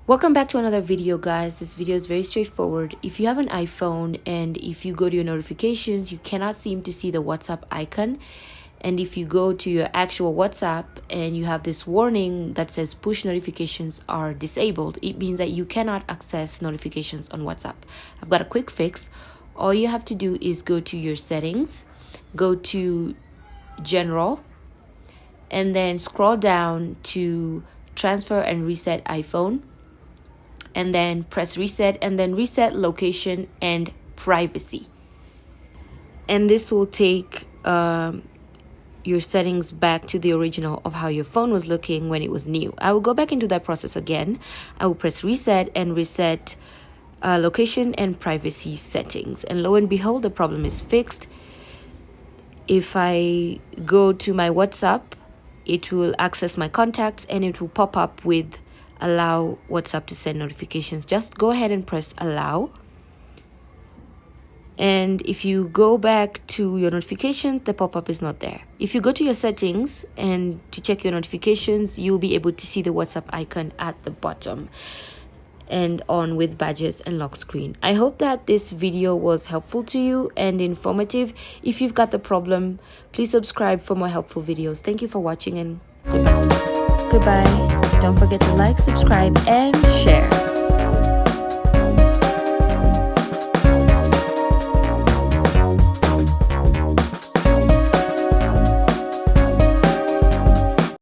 Welcome back to another video, guys. This video is very straightforward. If you have an iPhone and if you go to your notifications, you cannot seem to see the WhatsApp icon. And if you go to your actual WhatsApp and you have this warning that says push notifications are disabled, it means that you cannot access notifications on WhatsApp. I've got a quick fix. All you have to do is go to your settings, go to General, and then scroll down to Transfer and Reset iPhone, and then press reset, and then reset location and privacy. And this will take your settings back to the original of how your phone was looking when it was new. I will go back into that process again. I will press reset and reset location and privacy settings. And lo and behold, the problem is fixed. If I go to my WhatsApp, it will access my contacts and it will pop up with allow WhatsApp to send notifications. Just go ahead and press allow. And if you go back to your notifications, the pop-up is not there. If you go to your settings and to check your notifications, you'll be able to see the WhatsApp icon at the bottom and on with badges and lock screen. I hope that this video was helpful to you and informative. If you've got the problem, please subscribe for more helpful videos. Thank you for watching, and goodbye. Don't forget to like, subscribe, and share.